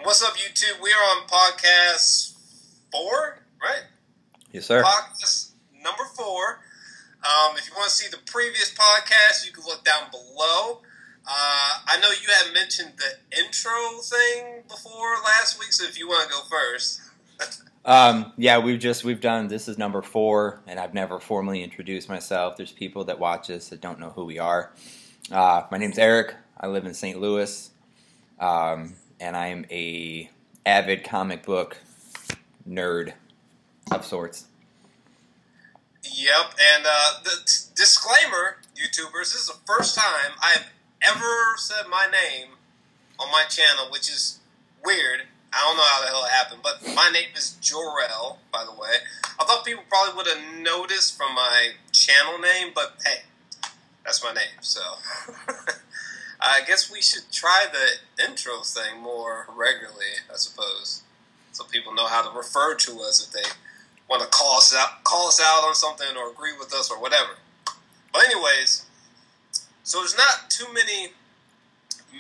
What's up, YouTube? We are on podcast 4, right? Yes, sir. Podcast number 4. If you want to see the previous podcast, you can look down below. I know you had mentioned the intro thing before last week, so if you want to go first. Yeah, we've done, this is number 4, and I've never formally introduced myself. There's people that watch us that don't know who we are. My name's Eric. I live in St. Louis, and I'm a avid comic book nerd of sorts. Yep, and the disclaimer, YouTubers, this is the first time I've ever said my name on my channel, which is weird. I don't know how the hell it happened, but my name is Jorrell, by the way. I thought people probably would have noticed from my channel name, but hey, that's my name, so I guess we should try the intro thing more regularly, I suppose, so people know how to refer to us if they want to call us out on something or agree with us or whatever. But anyways, so there's not too many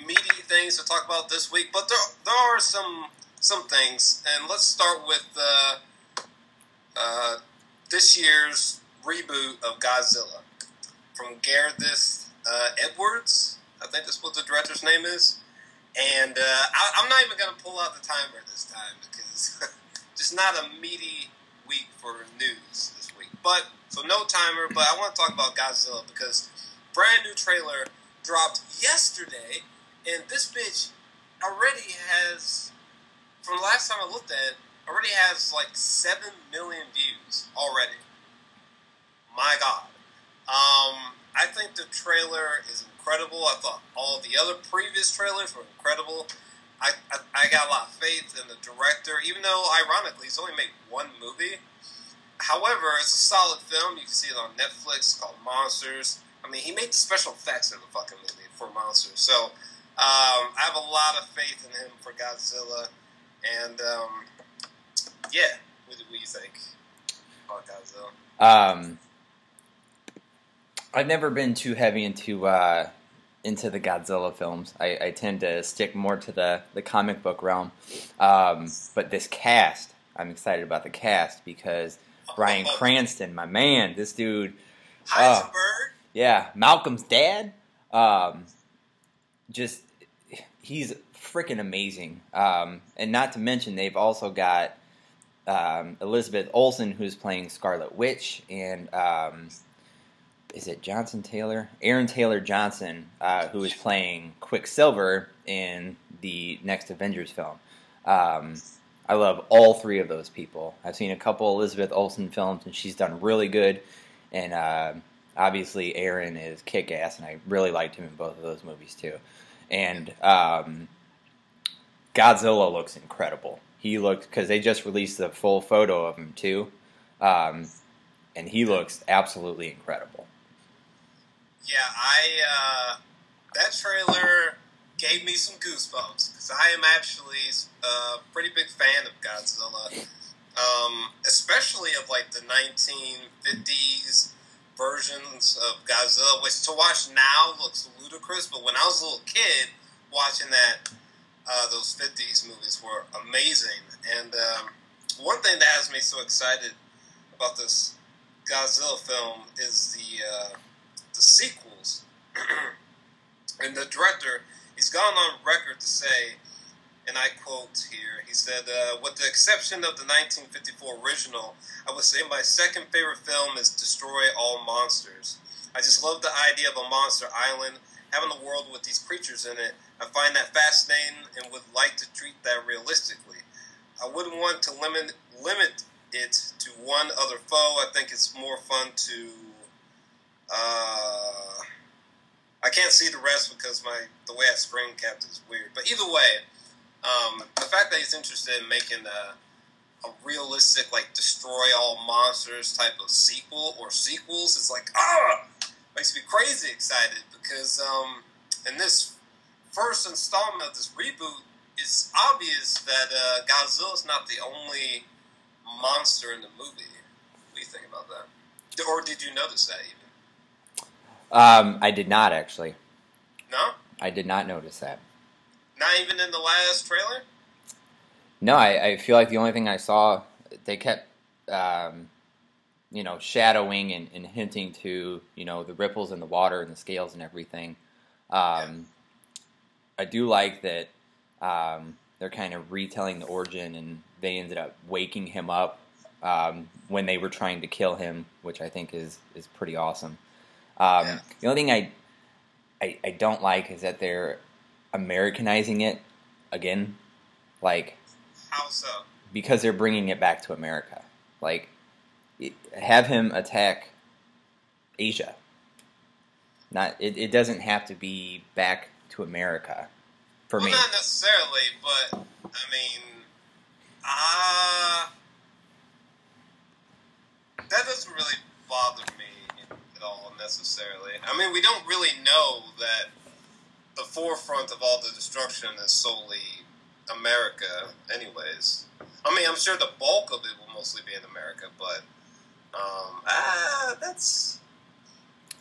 meaty things to talk about this week, but there are some things, and let's start with this year's reboot of Godzilla from Gareth Edwards. I think that's what the director's name is. And I'm not even going to pull out the timer this time because just not a meaty week for news this week. But so no timer, but I want to talk about Godzilla because brand new trailer dropped yesterday, and this bitch already has, from the last time I looked at it, already has like 7 million views already. My God. I think the trailer is incredible. I thought all the other previous trailers were incredible. I got a lot of faith in the director, even though, ironically, he's only made one movie. However, it's a solid film. You can see it on Netflix. It's called Monsters. I mean, he made the special effects in the fucking movie for Monsters. So, I have a lot of faith in him for Godzilla. And, yeah. What do you think about Godzilla? I've never been too heavy into the Godzilla films. I tend to stick more to the comic book realm. But this cast, I'm excited about the cast because Bryan Cranston, my man, this dude. Heisenberg? Yeah, Malcolm's dad. He's freaking amazing. And not to mention, they've also got Elizabeth Olsen, who's playing Scarlet Witch, and is it Johnson Taylor? Aaron Taylor Johnson, who is playing Quicksilver in the next Avengers film. I love all three of those people. I've seen a couple Elizabeth Olsen films, and she's done really good. And obviously, Aaron is kick-ass, and I really liked him in both of those movies, too. And Godzilla looks incredible. He looked, because they just released the full photo of him, too. And he looks absolutely incredible. Yeah, that trailer gave me some goosebumps because I am actually a pretty big fan of Godzilla, especially of like the 1950s versions of Godzilla, which to watch now looks ludicrous, but when I was a little kid watching that, those 50s movies were amazing. And one thing that has me so excited about this Godzilla film is the sequels. And the director, he's gone on record to say, and I quote here, he said, with the exception of the 1954 original, I would say my second favorite film is Destroy All Monsters. I just love the idea of a monster island, having a world with these creatures in it. I find that fascinating and would like to treat that realistically. I wouldn't want to limit it to one other foe. I think it's more fun to I can't see the rest because the way I screen capped is weird. But either way, the fact that he's interested in making a realistic, like, destroy all monsters type of sequel or sequels, it's like, makes me crazy excited because in this first installment of this reboot, it's obvious that Godzilla's not the only monster in the movie. What do you think about that? Or did you notice that even? I did not, actually. No? I did not notice that. Not even in the last trailer? No, I feel like the only thing I saw, they kept, shadowing and hinting to, the ripples in the water and the scales and everything. Yeah. I do like that they're kind of retelling the origin, and they ended up waking him up when they were trying to kill him, which I think is pretty awesome. Yeah. The only thing I don't like is that they're Americanizing it again, like How so? because they're bringing it back to America. Like, have him attack Asia. It doesn't have to be back to America for me. Not necessarily, but I mean, that doesn't really bother me at all necessarily. I mean, we don't really know that the forefront of all the destruction is solely America, anyways. I mean, I'm sure the bulk of it will mostly be in America, but that's.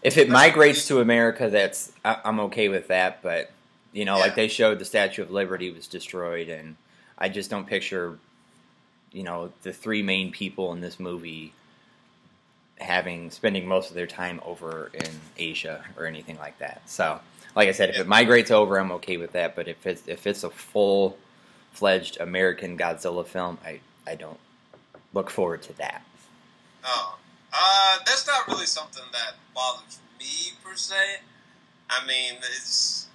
If it migrates to America, I'm okay with that. But like they showed, the Statue of Liberty was destroyed, and I just don't picture, the three main people in this movie spending most of their time over in Asia or anything like that. So, like I said, if it migrates over, I'm okay with that. But if it's a full-fledged American Godzilla film, I don't look forward to that. Oh, that's not really something that bothers me per se. I mean, it's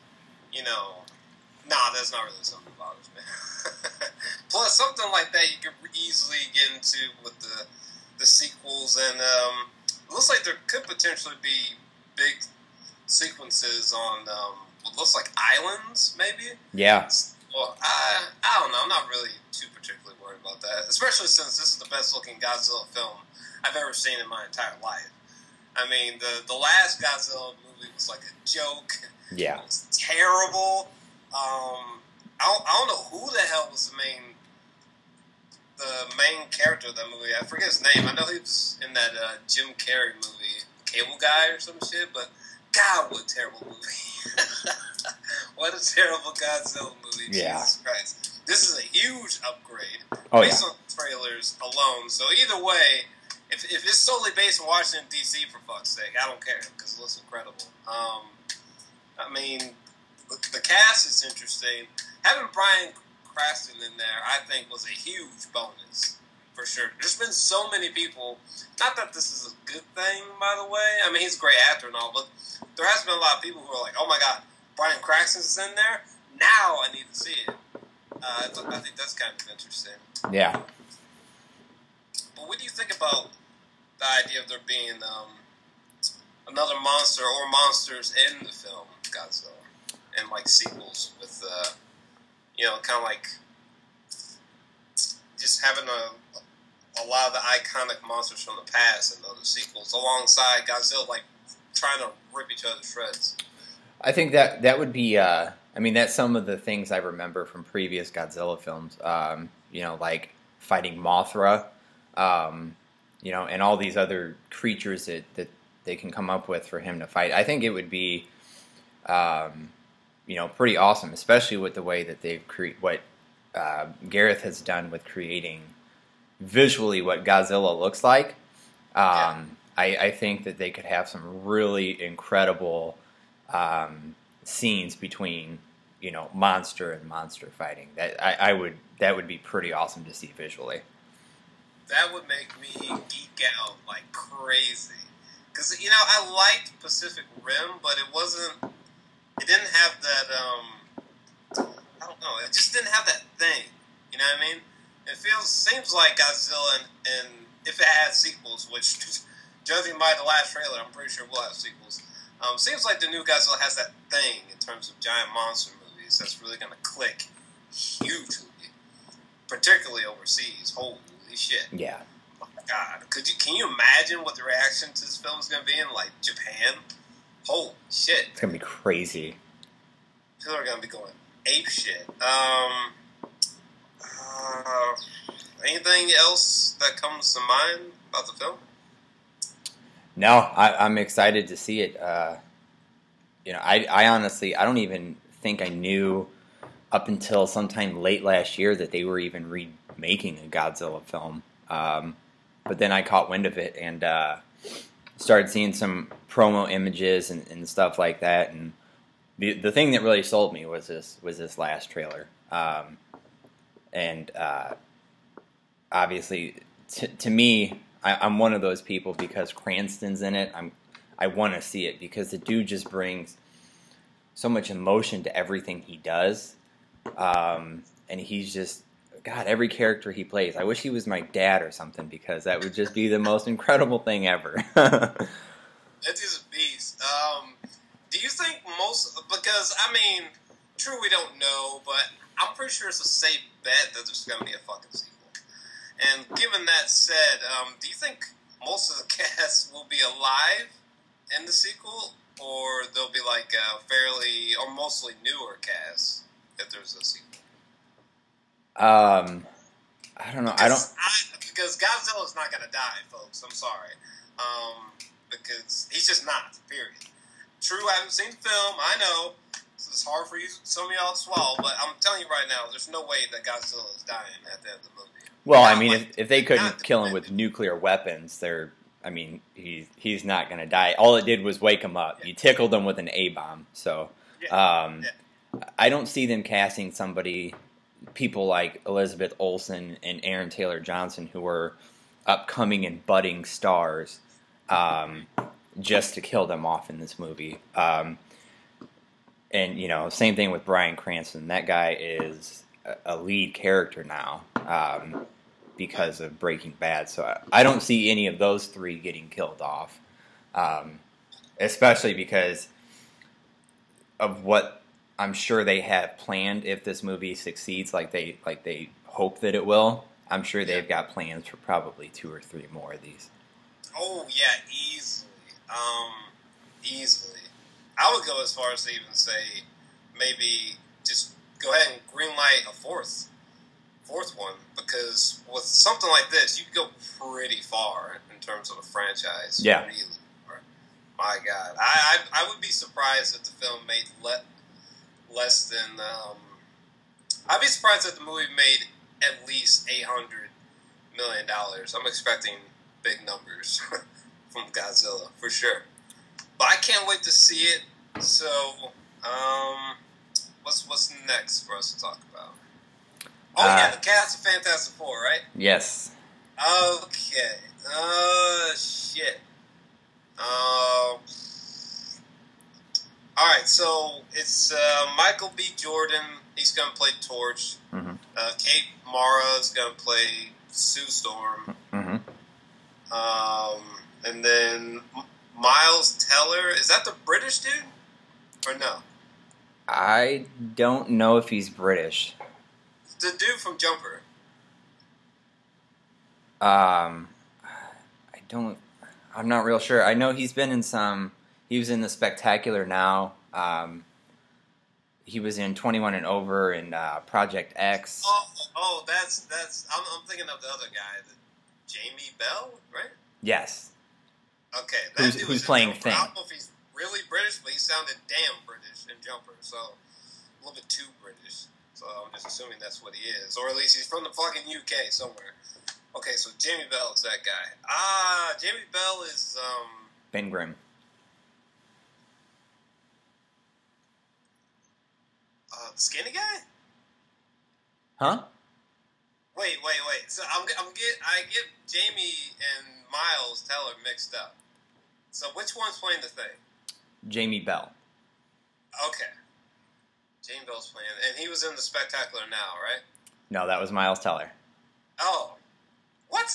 that's not really something that bothers me. Plus, something like that you could easily get into with the sequels, and it looks like there could potentially be big sequences on what looks like islands, maybe. Yeah. Well, I don't know. I'm not really too particularly worried about that, especially since this is the best looking Godzilla film I've ever seen in my entire life. I mean, the last Godzilla movie was like a joke. Yeah. It was terrible. I don't know who the hell was the main character of that movie. I forget his name. I know he was in that Jim Carrey movie, Cable Guy or some shit, but God, what a terrible movie. What a terrible Godzilla movie. Yeah. Jesus Christ. This is a huge upgrade based on trailers alone. So either way, if it's solely based in Washington, D.C., for fuck's sake, I don't care, because it looks incredible. I mean, the cast is interesting. Having Bryan Cranston in there, I think, was a huge bonus, for sure. There's been so many people, not that this is a good thing, by the way. I mean, he's a great actor and all, but there has been a lot of people who are like, oh my god, Bryan Cranston's in there? Now I need to see it. I think that's kind of interesting. Yeah. But what do you think about the idea of there being another monster or monsters in the film Godzilla, and like sequels with kind of like just having a lot of the iconic monsters from the past and other sequels alongside Godzilla, like trying to rip each other to shreds? I think that would be. That's some of the things I remember from previous Godzilla films. Like fighting Mothra. And all these other creatures that they can come up with for him to fight. I think it would be, pretty awesome, especially with the way that they've what Gareth has done with creating visually what Godzilla looks like. I think that they could have some really incredible scenes between, monster and monster fighting. That would be pretty awesome to see visually. That would make me geek out like crazy. Because, I liked Pacific Rim, but it didn't have that, I don't know, it just didn't have that thing. You know what I mean? It seems like Godzilla, and if it has sequels, which, judging by the last trailer, I'm pretty sure we'll have sequels. Seems like the new Godzilla has that thing in terms of giant monster movies that's really going to click hugely, particularly overseas. Holy shit. Yeah. Oh my god. Can you imagine what the reaction to this film is going to be in, like, Japan? Holy shit. It's going to be crazy. People are going to be going ape shit. Anything else that comes to mind about the film? No, I'm excited to see it. I honestly, I don't even think I knew up until sometime late last year that they were even remaking a Godzilla film. But then I caught wind of it and started seeing some promo images and stuff like that. And the thing that really sold me was this last trailer. And obviously, to me, I'm one of those people because Cranston's in it. I want to see it because the dude just brings so much emotion to everything he does. And he's just, God, every character he plays. I wish he was my dad or something because that would just be the most incredible thing ever. That is a beast. Do you think because, I mean, true we don't know, but I'm pretty sure it's a safe bet that there's going to be a fucking sequel. And given that said, do you think most of the cast will be alive in the sequel, or they'll be like a fairly or mostly newer cast if there's a sequel? I don't know. Because Godzilla's not going to die, folks. I'm sorry. Because he's just not, period. True, I haven't seen the film. I know. It's hard for you, some of y'all to swallow, but I'm telling you right now, there's no way that Godzilla is dying at the end of the movie. Well, I mean, if they couldn't kill him with nuclear weapons, he's not going to die. All it did was wake him up. Yeah. You tickled him with an A-bomb. So, I don't see them casting people like Elizabeth Olsen and Aaron Taylor-Johnson, who are upcoming and budding stars, just to kill them off in this movie. And, same thing with Bryan Cranston. That guy is a lead character now because of Breaking Bad. So I don't see any of those three getting killed off, especially because of what I'm sure they have planned if this movie succeeds like they hope that it will. I'm sure they've got plans for probably 2 or 3 more of these. Oh, yeah, easily. Easily. I would go as far as to even say maybe just go ahead and greenlight a fourth one, because with something like this, you could go pretty far in terms of a franchise. Yeah. Really far. My God. I would be surprised if the film made less than... I'd be surprised if the movie made at least $800 million. I'm expecting big numbers from Godzilla, for sure. But I can't wait to see it. So, what's next for us to talk about? Oh yeah, the cast of Fantastic Four, right? Yes. Okay. Shit. Alright, so it's Michael B. Jordan. He's gonna play Torch. Mm-hmm. Kate Mara is gonna play Sue Storm. Mm-hmm. And then Miles Teller, is that the British dude? Or no? I don't know if he's British. The dude from Jumper. I'm not real sure. I know he's been in he was in The Spectacular Now. He was in 21 and Over and Project X. Oh, that's I'm thinking of the other guy, Jamie Bell, right? Yes. Okay, who's playing Thing. I don't know if he's really British, but he sounded damn British in Jumper, so a little bit too British. So I'm just assuming that's what he is, or at least he's from the fucking UK somewhere. Okay, so Jamie Bell is that guy. Jamie Bell is Ben Grimm. The skinny guy? Huh? Wait. So I get Jamie and Miles Teller mixed up. So which one's playing the Thing? Jamie Bell. Okay. Jamie Bell's playing, and he was in The Spectacular Now, right? No, that was Miles Teller. Oh. What?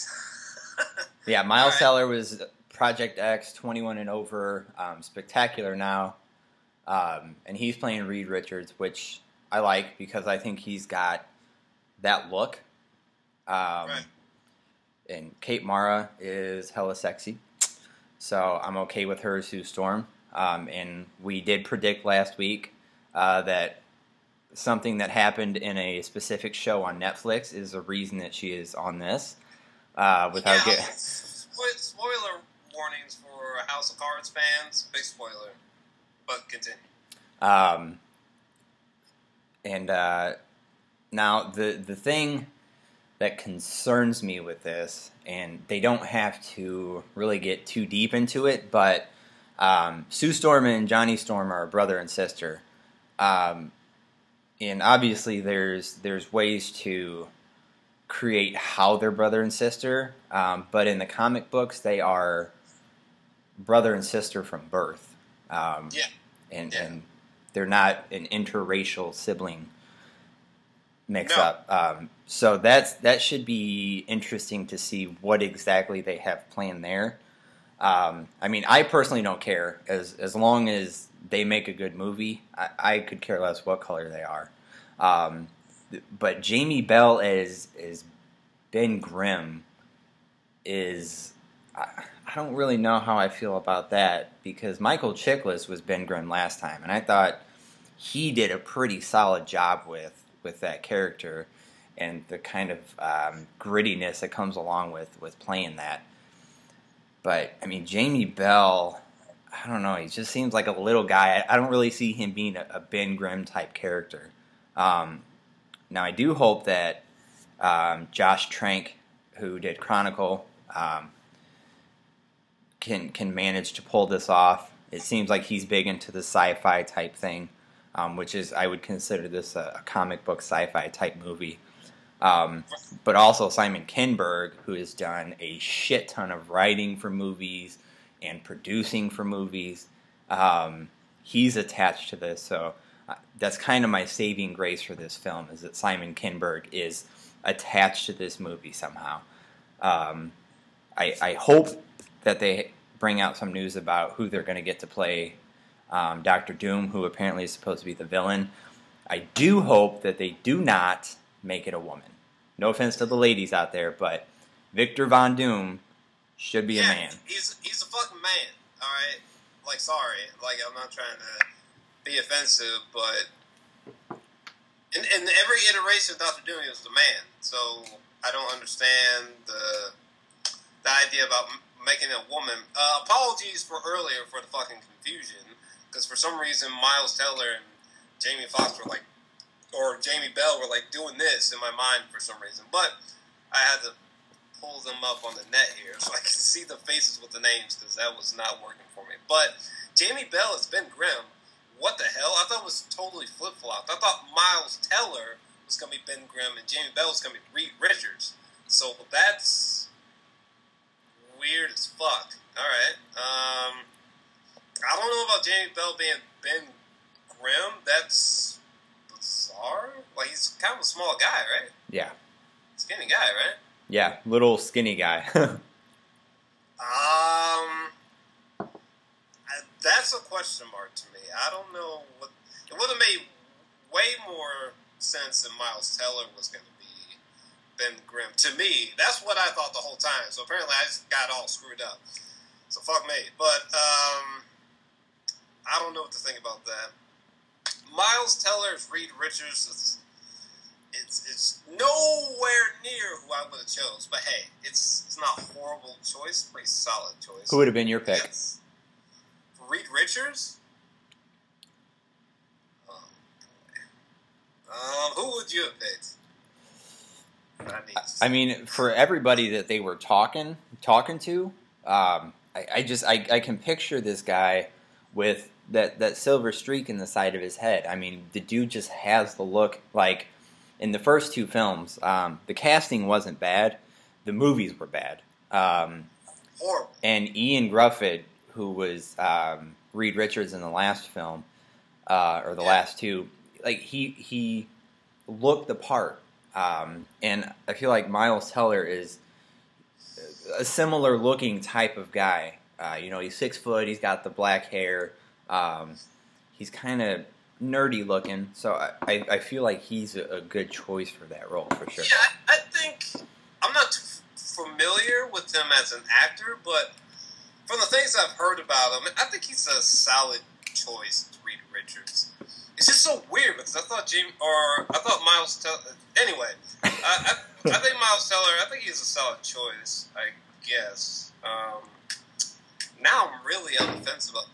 Yeah, Miles Teller was Project X, 21 and Over, Spectacular Now. And he's playing Reed Richards, which I like because I think he's got that look. Right. And Kate Mara is hella sexy. So I'm okay with her as Sue Storm. And we did predict last week that something that happened in a specific show on Netflix is the reason that she is on this. Spoiler warnings for House of Cards fans. Big spoiler. But continue. And now the thing that concerns me with this, and they don't have to really get too deep into it, but Sue Storm and Johnny Storm are brother and sister. And obviously there's ways to create how they're brother and sister, but in the comic books they are brother and sister from birth. And they're not an interracial sibling mix up. So that should be interesting to see what exactly they have planned there. I mean, I personally don't care as long as they make a good movie. I could care less what color they are. But Jamie Bell as Ben Grimm is, I don't really know how I feel about that, because Michael Chiklis was Ben Grimm last time, and I thought he did a pretty solid job with that character and the kind of grittiness that comes along with playing that. But, I mean, Jamie Bell, I don't know, he just seems like a little guy. I don't really see him being a Ben Grimm type character. Now, I do hope that Josh Trank, who did Chronicle, can manage to pull this off. It seems like he's big into the sci-fi type thing, which is, I would consider this a comic book sci-fi type movie. But also Simon Kinberg, who has done a shit ton of writing for movies and producing for movies. He's attached to this, so that's kind of my saving grace for this film, is that Simon Kinberg is attached to this movie somehow. I hope that they bring out some news about who they're going to get to play Dr. Doom, who apparently is supposed to be the villain. I do hope that they do not make it a woman. No offense to the ladies out there, but Victor Von Doom should be a man. He's a fucking man, alright? Like, sorry. Like, I'm not trying to be offensive, but in every iteration of Dr. Doom, he was the man. So, I don't understand the idea about making it a woman. Apologies for earlier for the fucking confusion, because for some reason Miles Teller and Jamie Foxx were like, or Jamie Bell were like doing this in my mind for some reason, but I had to pull them up on the net here so I could see the faces with the names, because that was not working for me. But Jamie Bell is Ben Grimm. What the hell? I thought it was totally flip-flopped. I thought Miles Teller was going to be Ben Grimm and Jamie Bell was going to be Reed Richards. So that's weird as fuck. Alright. I don't know about Jamie Bell being Ben Grimm. That's bizarre. Like, he's kind of a small guy, right? Yeah. Skinny guy, right? Yeah, little skinny guy. That's a question mark to me. I don't know what... It would have made way more sense if Miles Teller was going to be Ben Grimm. To me, that's what I thought the whole time. So apparently I just got all screwed up. So fuck me. But, I don't know what to think about that. Miles Teller's Reed Richards, it's nowhere near who I would have chose. But hey, it's not a horrible choice. Pretty solid choice. Who would have been your pick? Yes. Reed Richards? Oh, boy. Who would you have picked? I mean, for everybody that they were talking to, I can picture this guy with that silver streak in the side of his head. I mean, the dude just has the look. Like, in the first two films, the casting wasn't bad. The movies were bad. Horrible. And Ian Grufford, who was Reed Richards in the last film, or the last two, like, he looked the part. And I feel like Miles Teller is a similar looking type of guy. He's 6 foot, he's got the black hair, he's kind of nerdy looking, so I feel like he's a good choice for that role, for sure. Yeah, I think, I'm not too familiar with him as an actor, but from the things I've heard about him, I think he's a solid choice, Reed Richards. It's just so weird, because I thought Miles Teller, anyway, I think Miles Teller, I think he's a solid choice, I guess. Now I'm really on the fence about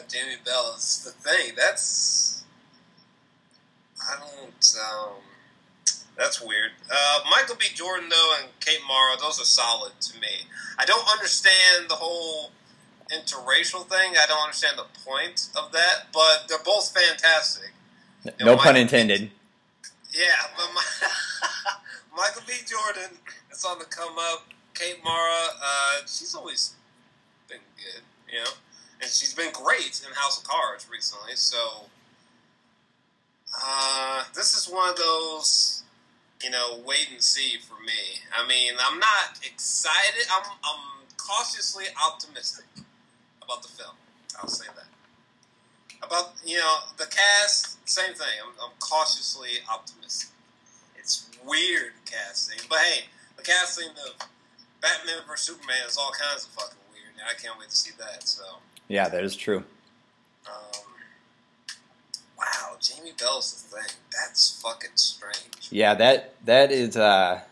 Jamie Bell. Is the thing. I don't. That's weird. Michael B. Jordan, though, and Kate Mara, those are solid to me. I don't understand the whole interracial thing. I don't understand the point of that, but they're both fantastic. No pun intended. Yeah, but Michael B. Jordan is on the come up. Kate Mara, she's always been good, you know, and she's been great in House of Cards recently. So this is one of those, you know, wait and see for me. I mean, I'm not excited. I'm cautiously optimistic about the film. I'll say that. About, you know, the cast, same thing. I'm cautiously optimistic. It's weird casting, but hey, the casting of Batman vs Superman is all kinds of fucking weird. I can't wait to see that. So yeah, that is true. Wow, Jamie Bell's the thing. That's fucking strange. Yeah, that is that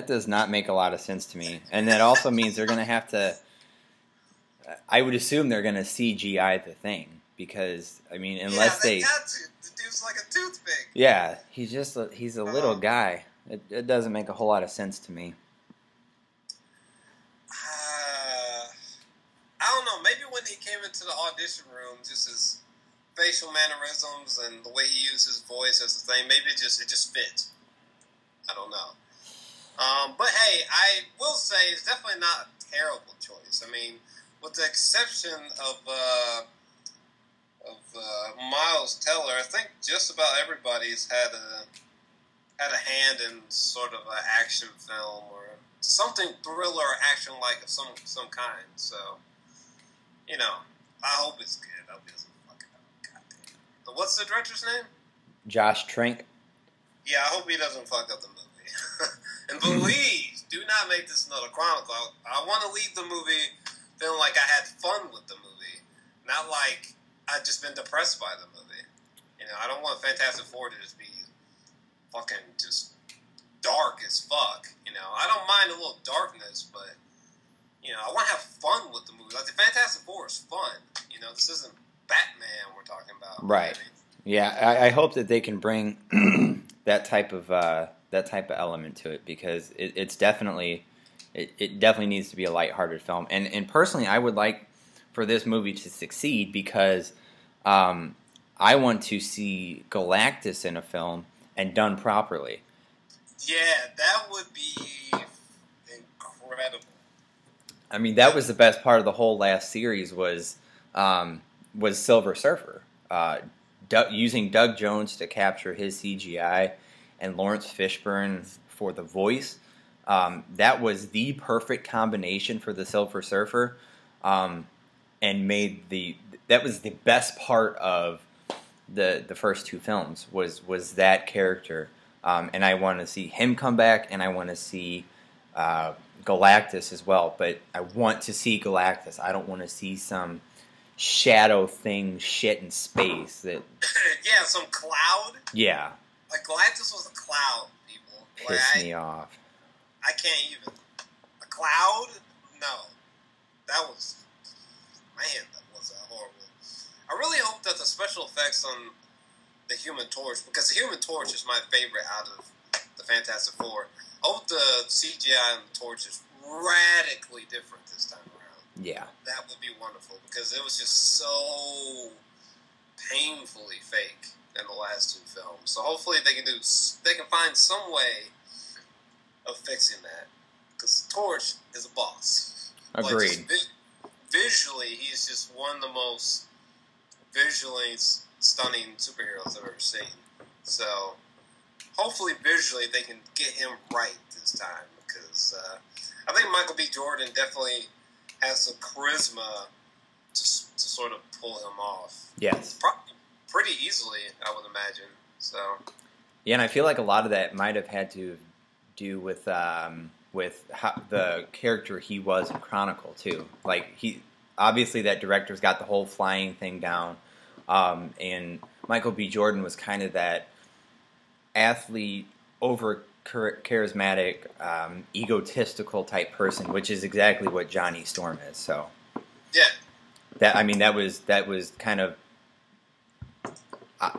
does not make a lot of sense to me, and that also means they're gonna have to. I would assume they're gonna CGI the Thing because I mean, unless they got to. The dude's like a toothpick. Yeah, he's a little guy. It doesn't make a whole lot of sense to me. I don't know. Maybe when he came into the audition room, just his facial mannerisms and the way he used his voice as the Thing, maybe it just fits. I don't know. But hey, I will say it's definitely not a terrible choice. I mean, with the exception of Miles Teller, I think just about everybody's had a hand in sort of an action film or something thriller or action like of some kind. So, you know, I hope it's good. I hope it doesn't fuck it up. Goddamn. So what's the director's name? Josh Trank. Yeah, I hope he doesn't fuck up the movie. And please, do not make this another Chronicle. I want to leave the movie feeling like I had fun with the movie, not like I've just been depressed by the movie. You know, I don't want Fantastic Four to just be fucking just dark as fuck. You know, I don't mind a little darkness, but, you know, I want to have fun with the movie. Like, the Fantastic Four is fun. You know, this isn't Batman we're talking about. Right. Yeah, I hope that they can bring that type of element to it because it definitely needs to be a lighthearted film. And personally, I would like for this movie to succeed because I want to see Galactus in a film and done properly. Yeah, that would be incredible. I mean, that was the best part of the whole last series was Silver Surfer. Using Doug Jones to capture his CGI and Lawrence Fishburne for the voice, that was the perfect combination for the Silver Surfer, and that was the best part of the first two films was that character, and I want to see him come back, and I want to see Galactus as well, but I want to see Galactus. I don't want to see some shadow thing shit in space that yeah, some cloud. Yeah, like Galactus was a cloud, people. Piss me off. I can't even. A cloud? No, that was horrible. I really hope that the special effects on the Human Torch, because the Human Torch is my favorite out of the Fantastic Four. I hope the CGI on the Torch is radically different this time around. Yeah. That would be wonderful, because it was just so painfully fake in the last two films. So hopefully they can find some way of fixing that, because Torch is a boss. Agreed. Like, visually, he's just one of the most visually stunning superheroes I've ever seen. So hopefully visually they can get him right this time, because I think Michael B. Jordan definitely has the charisma to sort of pull him off. Yes. Pretty easily, I would imagine. So. Yeah, and I feel like a lot of that might have had to do with how the character he was in Chronicle too. Like obviously that director's got the whole flying thing down, and Michael B. Jordan was kind of that athlete, over charismatic, egotistical type person, which is exactly what Johnny Storm is. So yeah, that was kind of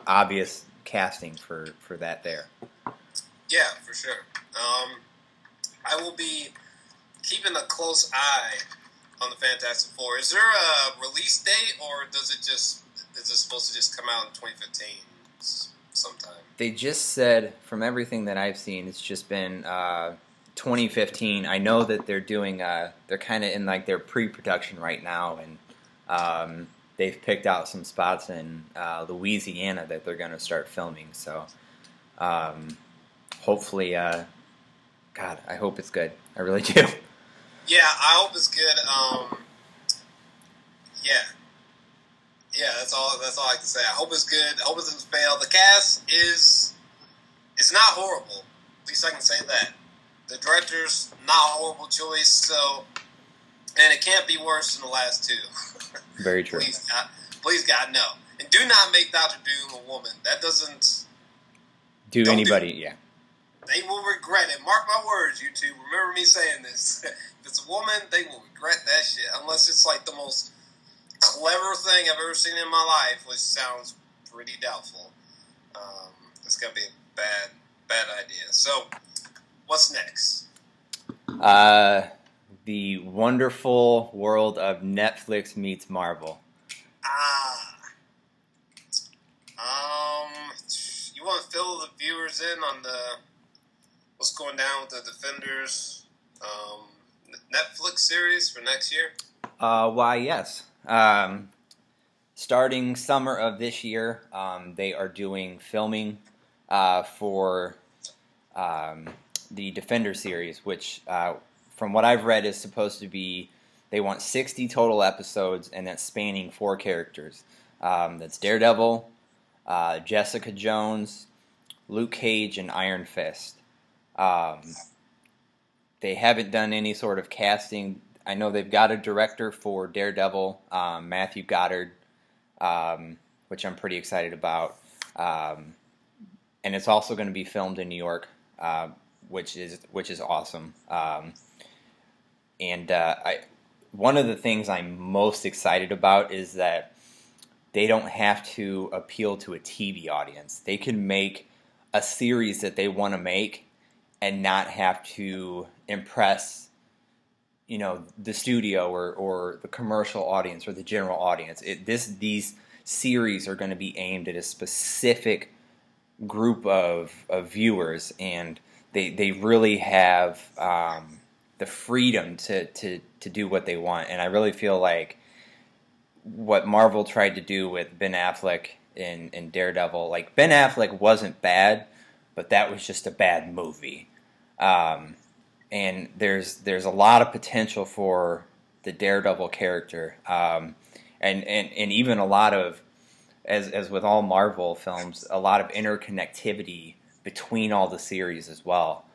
obvious casting for that there. Yeah, for sure. I will be keeping a close eye on the Fantastic Four. Is there a release date, or is it supposed to just come out in 2015 sometime? They just said, from everything that I've seen, it's just been 2015. I know that they're doing, they're kind of in like their pre-production right now, and they've picked out some spots in Louisiana that they're going to start filming. So hopefully, God, I hope it's good. I really do. Yeah, I hope it's good. Yeah, that's all I can say. I hope it's good. I hope it doesn't fail. The cast it's not horrible. At least I can say that. The director's not a horrible choice, so, and it can't be worse than the last two. Very true. Please God, no. And do not make Doctor Doom a woman. That doesn't do anybody. Yeah. They will regret it. Mark my words, you two. Remember me saying this. If it's a woman, they will regret that shit. Unless it's like the most clever thing I've ever seen in my life, which sounds pretty doubtful. It's going to be a bad idea. So, what's next? The wonderful world of Netflix meets Marvel. You want to fill the viewers in on what's going down with the Defenders Netflix series for next year? Why, yes. Starting summer of this year, they are doing filming for the Defender series, which, from what I've read, is supposed to be, they want 60 total episodes, and that's spanning 4 characters. That's Daredevil, Jessica Jones, Luke Cage, and Iron Fist. They haven't done any sort of casting. I know they've got a director for Daredevil, Matthew Goddard, which I'm pretty excited about. And it's also going to be filmed in New York, which is awesome. One of the things I'm most excited about is that they don't have to appeal to a TV audience. They can make a series that they want to make and not have to impress, the studio or the commercial audience or the general audience. These series are going to be aimed at a specific group of viewers, and they really have the freedom to do what they want. And I really feel like what Marvel tried to do with Ben Affleck in Daredevil, like, Ben Affleck wasn't bad, but that was just a bad movie. And there's a lot of potential for the Daredevil character, and even a lot of, as with all Marvel films, a lot of interconnectivity between all the series as well.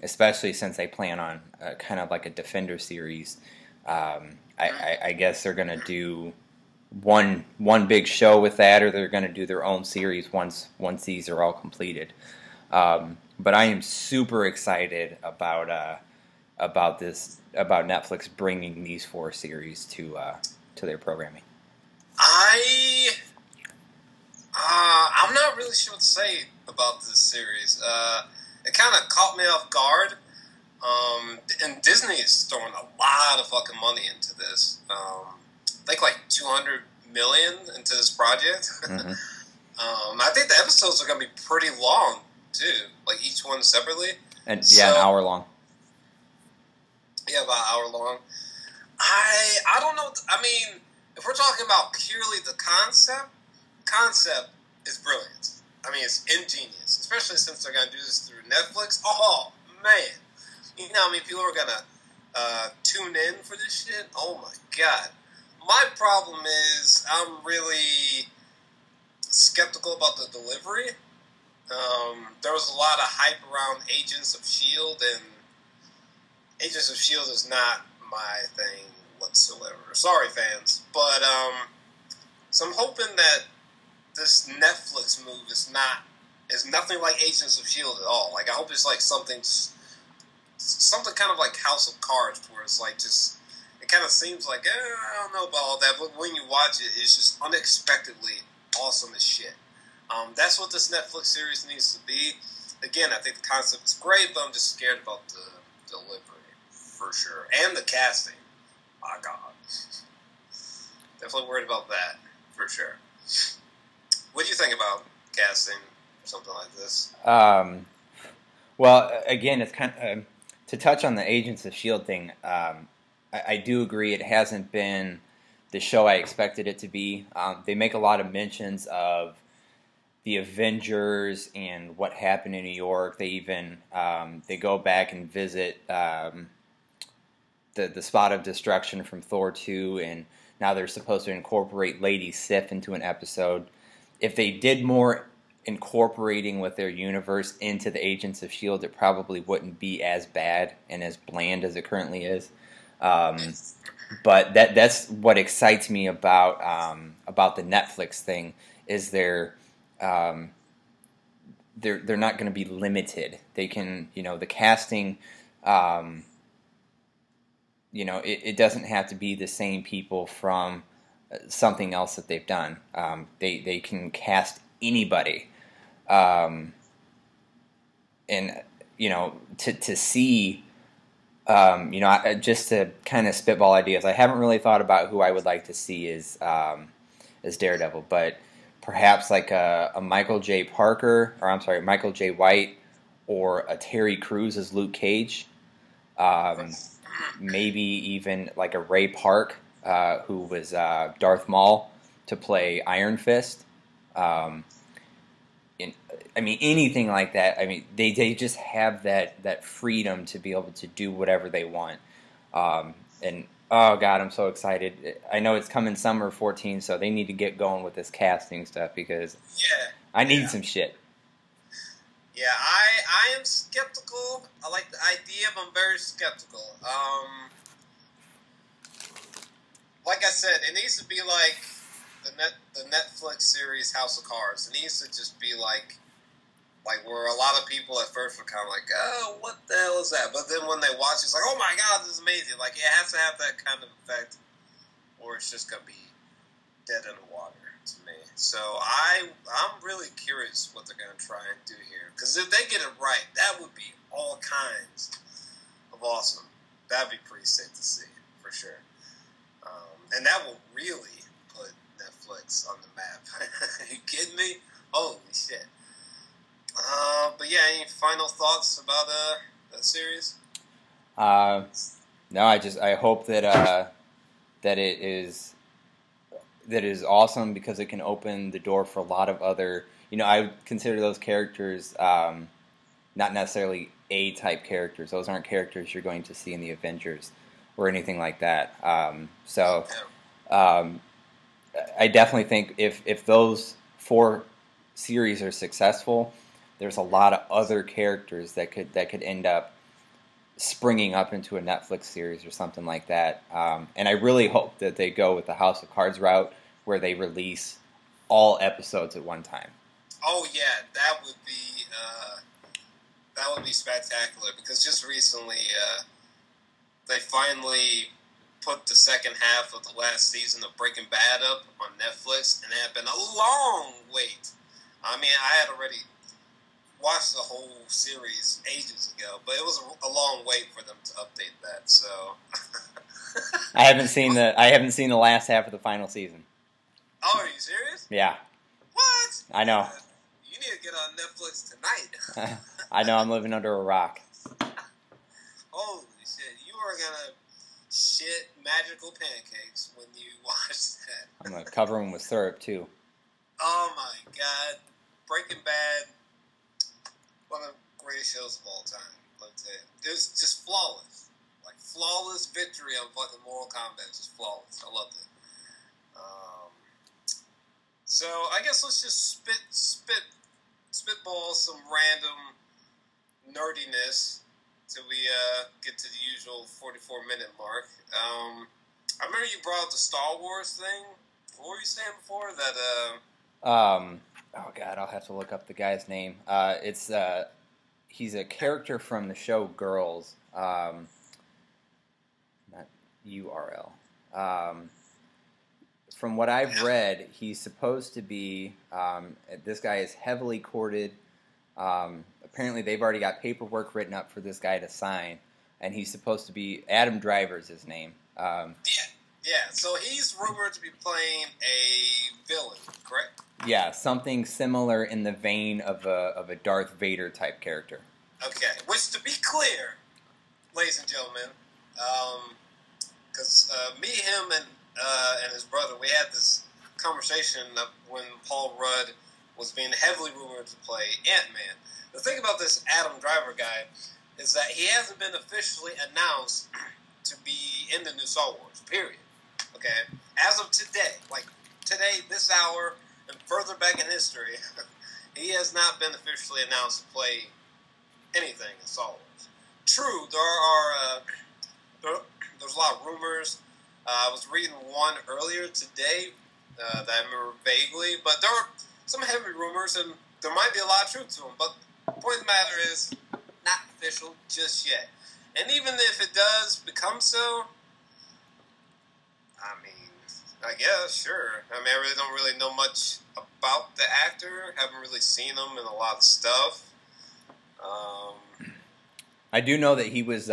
Especially since they plan on kind of like a Defender series. I guess they're going to do one big show with that, or they're going to do their own series once these are all completed. But I am super excited about Netflix bringing these 4 series to their programming. I'm not really sure what to say about this series. It kind of caught me off guard. And Disney is throwing a lot of fucking money into this. I think like $200 million into this project. Mm-hmm. I think the episodes are going to be pretty long too, like each one separately. And an hour long. Yeah, about an hour long. I don't know. I mean, if we're talking about purely the concept is brilliant. I mean, it's ingenious, especially since they're going to do this through Netflix. Oh, man. You know how many people are going to tune in for this shit? Oh, my God. My problem is I'm really skeptical about the delivery. There was a lot of hype around Agents of S.H.I.E.L.D., and Agents of S.H.I.E.L.D. is not my thing whatsoever. Sorry, fans. But, so I'm hoping that this Netflix move is nothing like Agents of S.H.I.E.L.D. at all. Like, I hope it's like something kind of like House of Cards, where it's like just, it kind of seems like, I don't know about all that, but when you watch it, it's just unexpectedly awesome as shit. That's what this Netflix series needs to be. Again, I think the concept is great, but I'm just scared about the delivery for sure, and the casting. My God, definitely worried about that for sure. What do you think about casting or something like this? Well, again, it's kind of to touch on the Agents of Shield thing. I do agree it hasn't been the show I expected it to be. They make a lot of mentions of the Avengers and what happened in New York. They even they go back and visit the spot of destruction from Thor 2, and now they're supposed to incorporate Lady Sif into an episode. If they did more incorporating with their universe into the Agents of S.H.I.E.L.D., it probably wouldn't be as bad and as bland as it currently is. But that's what excites me about the Netflix thing is they're not going to be limited. They can, the casting, it doesn't have to be the same people from something else that they've done. They can cast anybody. And to see, just to kind of spitball ideas, I haven't really thought about who I would like to see as Daredevil, but perhaps like a Michael J. Michael J. White, or a Terry Crews as Luke Cage. Maybe even like a Ray Park, who was Darth Maul, to play Iron Fist. Anything like that. They just have that freedom to be able to do whatever they want. And oh God, I'm so excited. I know it's coming summer 14, so they need to get going with this casting stuff because I need some shit. Yeah, I am skeptical. I like the idea, but I'm very skeptical. Like I said, it needs to be like the Netflix series House of Cards. It needs to just be like where a lot of people at first were kind of like, oh, what the hell is that? But then when they watch it, it's like, oh my God, this is amazing. Like, it has to have that kind of effect, or it's just going to be dead in the water to me. So I'm really curious what they're going to try and do here. Because if they get it right, that would be all kinds of awesome. That would be pretty sick to see, for sure. And that will really put Netflix on the map. Are you kidding me? Holy shit. But yeah, any final thoughts about that series? No, I hope that it is awesome because it can open the door for a lot of other. I consider those characters not necessarily A-type characters. Those aren't characters you're going to see in the Avengers or anything like that. I definitely think if those 4 series are successful, there's a lot of other characters that could end up springing up into a Netflix series or something like that. And I really hope that they go with the House of Cards route, where they release all episodes at one time. Oh yeah, that would be spectacular. Because just recently, they finally put the second half of the last season of Breaking Bad up on Netflix, and it had been a long wait. I had already watched the whole series ages ago, but it was a long wait for them to update that. So I haven't seen the last half of the final season. Oh, are you serious? Yeah. What? I know. You need to get on Netflix tonight. I know, I'm living under a rock. Holy shit, you are gonna shit magical pancakes when you watch that. I'm gonna cover them with syrup too. Oh my God, Breaking Bad, one of the greatest shows of all time. Let me tell you, it was just flawless, like flawless victory on fucking Mortal Kombat, just flawless. I loved it. So I guess let's just spitball some random nerdiness till we get to the usual 44-minute mark. I remember you brought up the Star Wars thing. What were you saying before? Oh God, I'll have to look up the guy's name. He's a character from the show Girls. Not URL. from what I've read, he's supposed to be. This guy is heavily courted. Apparently, they've already got paperwork written up for this guy to sign, and he's supposed to be Adam Driver's his name. Yeah. So he's rumored to be playing a villain, correct? Yeah, something similar in the vein of a Darth Vader type character. Okay. Which, to be clear, ladies and gentlemen, because me, him, and his brother, we had this conversation when Paul Rudd was being heavily rumored to play Ant-Man. The thing about this Adam Driver guy is that he hasn't been officially announced to be in the new Star Wars, period. Okay? As of today, like today, this hour, and further back in history, he has not been officially announced to play anything in Star Wars. True, there's a lot of rumors. I was reading one earlier today that I remember vaguely, but there are some heavy rumors, and there might be a lot of truth to them. But the point of the matter is, not official just yet. And even if it does become so, I mean, I guess, sure. I mean, I really don't really know much about the actor. Haven't really seen him in a lot of stuff. I do know that he was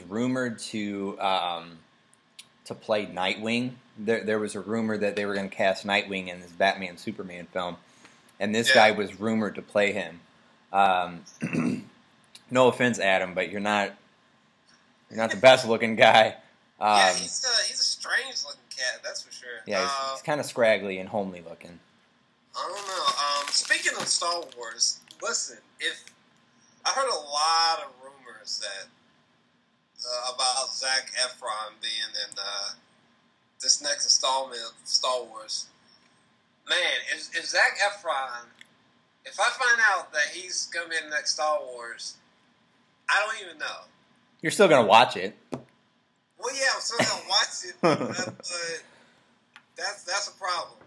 rumored to play Nightwing. There was a rumor that they were going to cast Nightwing in this Batman Superman film, and this guy was rumored to play him. No offense, Adam, but you're not the best looking guy. Yeah, he's a strange looking cat, that's for sure. Yeah, he's kind of scraggly and homely looking. I don't know. Speaking of Star Wars, listen, I heard a lot of rumors that about Zac Efron being in this next installment of Star Wars. Man, if Zac Efron, if I find out that he's going to be in the next Star Wars, I don't even know. You're still going to watch it. Well, yeah, I'm still going to watch it, but that's a problem.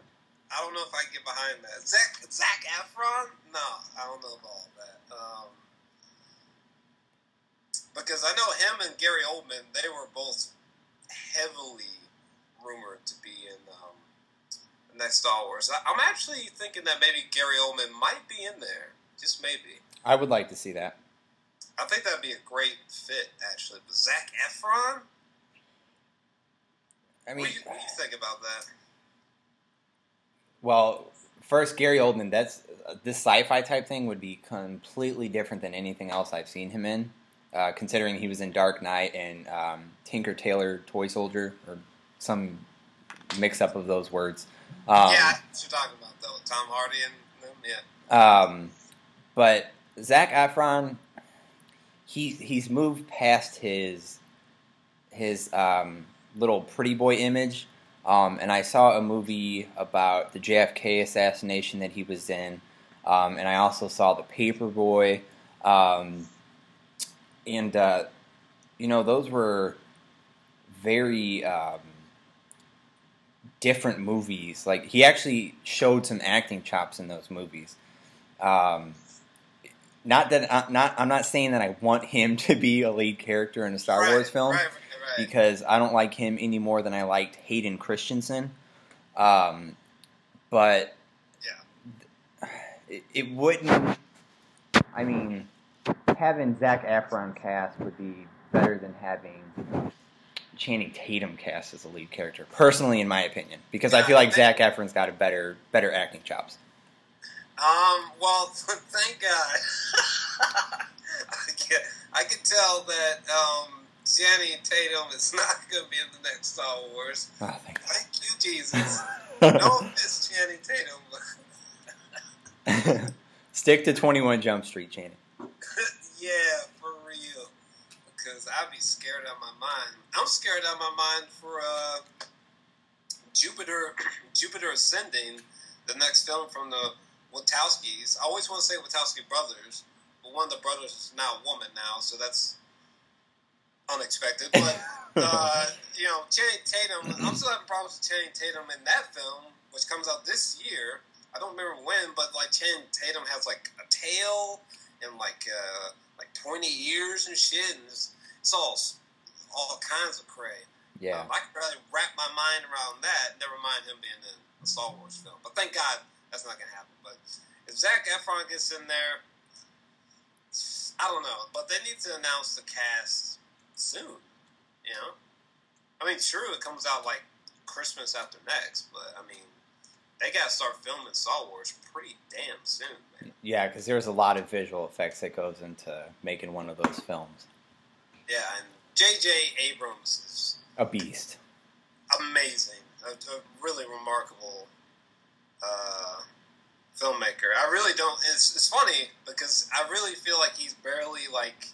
I don't know if I can get behind that. Zac Efron? No, I don't know about all that. Because I know him and Gary Oldman, they were both heavily rumored to be in the next Star Wars. I'm actually thinking that maybe Gary Oldman might be in there. Just maybe. I would like to see that. I think that would be a great fit, actually. But Zac Efron? I mean, what do you think about that? Well, first, Gary Oldman, this sci-fi type thing would be completely different than anything else I've seen him in, considering he was in Dark Knight and Tinker Tailor Toy Soldier, or some mix-up of those words. Yeah, I know what you're talking about, though. Tom Hardy and them, yeah. But Zac Efron, he's moved past his little pretty boy image. And I saw a movie about the JFK assassination that he was in, and I also saw The Paperboy, and those were very different movies. Like, he actually showed some acting chops in those movies. I'm not saying that I want him to be a lead character in a Star Wars film. Right. Because I don't like him any more than I liked Hayden Christensen. But Yeah. It wouldn't... I mean, having Zac Efron cast would be better than having Channing Tatum cast as a lead character, personally, in my opinion. Because I feel like Zac Efron's got a better acting chops. Well, thank God. I can tell that, Channing Tatum is not going to be in the next Star Wars. Oh, thank you, Jesus. No offense, Channing Tatum. Stick to 21 Jump Street, Channing. Yeah, for real. Because I'd be scared out of my mind. I'm scared out of my mind for Jupiter Ascending, the next film from the Wachowskis. I always want to say Wachowski brothers, but one of the brothers is now a woman now, so that's unexpected. But Channing Tatum, I'm still having problems with Channing Tatum in that film, which comes out this year. I don't remember when, but like Channing Tatum has like a tail and like 20 ears and shit, and it's all kinds of cray. Yeah. I could barely wrap my mind around that. Never mind him being in a Star Wars film. But thank God that's not going to happen. But if Zac Efron gets in there, I don't know. But they need to announce the cast soon. You know? I mean, true, it comes out like Christmas after next. But, I mean, they got to start filming Star Wars pretty damn soon, man. Yeah, because there's a lot of visual effects that goes into making one of those films. Yeah, and J.J. Abrams is a beast. Amazing. A really remarkable filmmaker. I really don't... It's funny because I really feel like he's barely, like,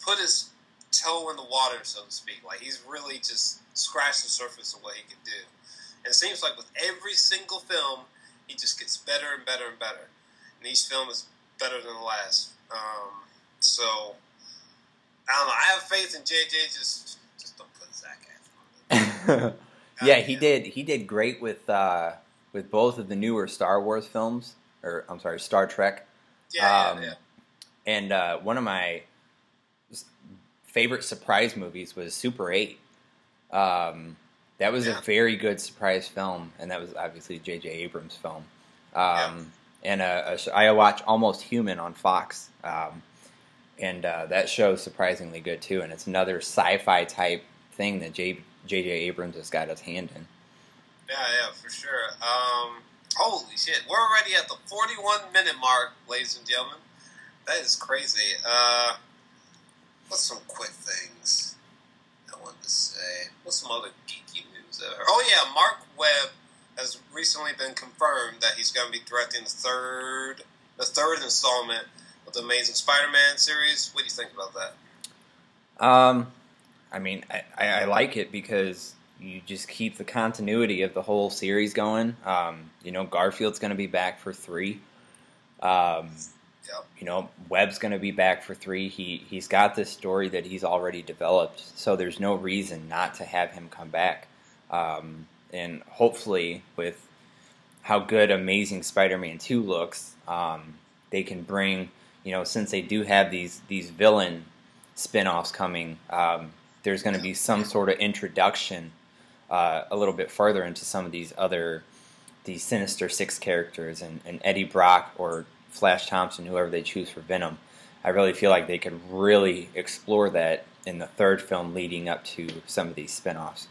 put his toe in the water, so to speak. Like, he's really just scratched the surface of what he can do. And it seems like with every single film, he just gets better and better and better. And each film is better than the last. So, I don't know. I have faith in JJ. Just don't put Zac Efron on it. Yeah, he did. He did great with both of the newer Star Wars films, or I'm sorry, Star Trek. Yeah. And one of my favorite surprise movies was Super 8. That was a very good surprise film, and that was obviously J.J. Abrams' film. And I watch Almost Human on Fox, and that show's surprisingly good too. And it's another sci-fi type thing that J.J. Abrams has got his hand in. Yeah, for sure. Holy shit, we're already at the 41-minute mark, ladies and gentlemen. That is crazy. What's some quick things I wanted to say? What's some other geeky news there? Oh yeah, Mark Webb has recently been confirmed that he's going to be directing the third installment of the Amazing Spider-Man series. What do you think about that? I mean, I like it because you just keep the continuity of the whole series going. Garfield's going to be back for 3. Webb's going to be back for 3. He's got this story that he's already developed, so there's no reason not to have him come back. And hopefully, with how good Amazing Spider-Man 2 looks, they can bring, since they do have these villain spin-offs coming, there's going to be some sort of introduction a little bit further into some of these Sinister Six characters, and Eddie Brock or Flash Thompson, whoever they choose for Venom. I really feel like they could really explore that in the third film leading up to some of these spin-offs.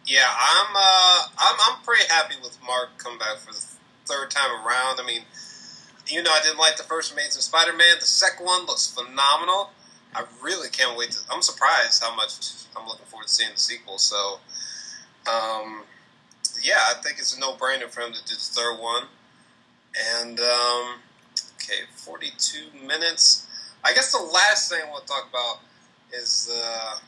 Yeah, I'm pretty happy with Mark coming back for the third time around. I mean, I didn't like the first Amazing Spider-Man. The second one looks phenomenal. I really can't wait I'm surprised how much I'm looking forward to seeing the sequel. So, I think it's a no-brainer for him to do the third one. And, 42 minutes. I guess the last thing we'll talk about is, I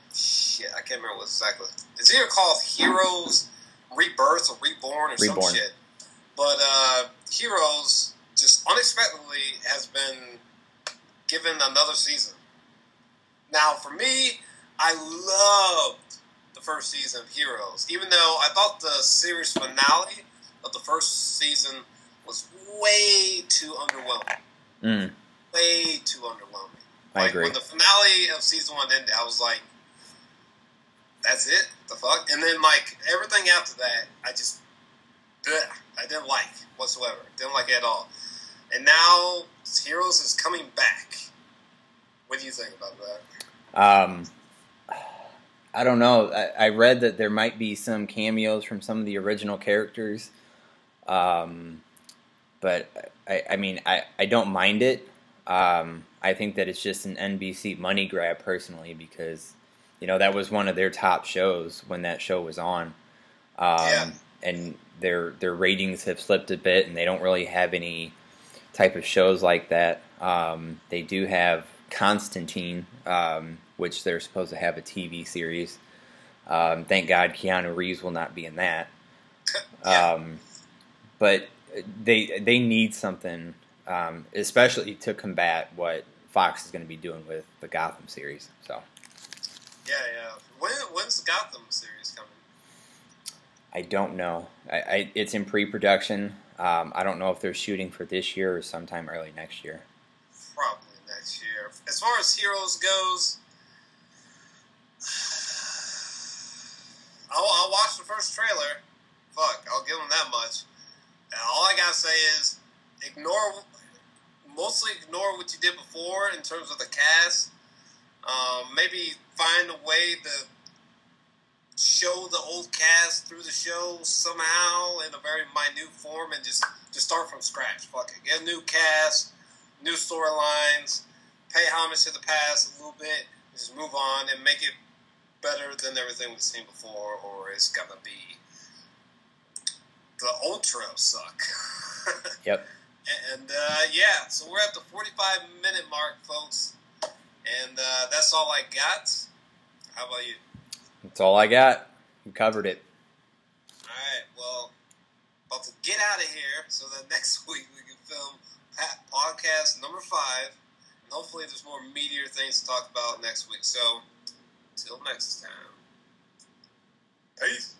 can't remember what exactly. It's either called Heroes Rebirth or Reborn or some shit. But, Heroes just unexpectedly has been given another season. Now, for me, I loved the first season of Heroes, even though I thought the series finale of the first season was way too underwhelming. Way too underwhelming. I agree. When the finale of season 1 ended, I was like, that's it? The fuck? And then, everything after that, I didn't like whatsoever. Didn't like it at all. And now, Heroes is coming back. What do you think about that? I don't know. I read that there might be some cameos from some of the original characters. But, I don't mind it. I think that it's just an NBC money grab, personally, because, that was one of their top shows when that show was on. And their ratings have slipped a bit, and they don't really have any type of shows like that. They do have Constantine, which they're supposed to have a TV series. Thank God Keanu Reeves will not be in that. But they need something, especially to combat what Fox is going to be doing with the Gotham series. So. Yeah. When's the Gotham series coming? I don't know. It's in pre-production. I don't know if they're shooting for this year or sometime early next year. Probably next year. As far as Heroes goes, I'll watch the first trailer. Fuck, I'll give them that much. And all I gotta say is, mostly ignore what you did before in terms of the cast. Maybe find a way to show the old cast through the show somehow in a very minute form, and just start from scratch. Fuck it, get a new cast, new storylines, pay homage to the past a little bit, and just move on and make it better than everything we've seen before, or it's gonna be the ultra suck. Yep. And yeah, so we're at the 45-minute mark, folks, and that's all I got. How about you? That's all I got. We covered it. All right, well, about to get out of here so that next week we can film podcast number 5, and hopefully there's more meatier things to talk about next week. So, till next time. Peace.